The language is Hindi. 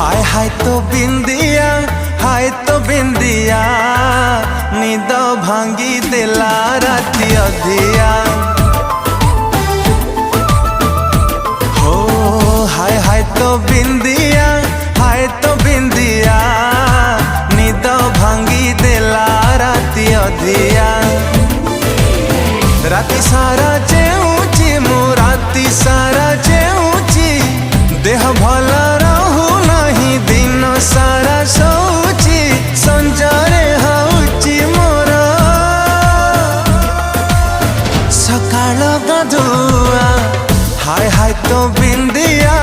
हाय हाय तो बिंदिया निद भांगी देला राती अधिया। हो हाय तो बिंदिया निद भांगी देला राती अधिया। राती सारा जेऊची मो राती सारा जेऊची देह भला रहू नहीं दिन सारा सोची संजरे हउची मोर सकाळ गधुआ। हाय तो बिंदिया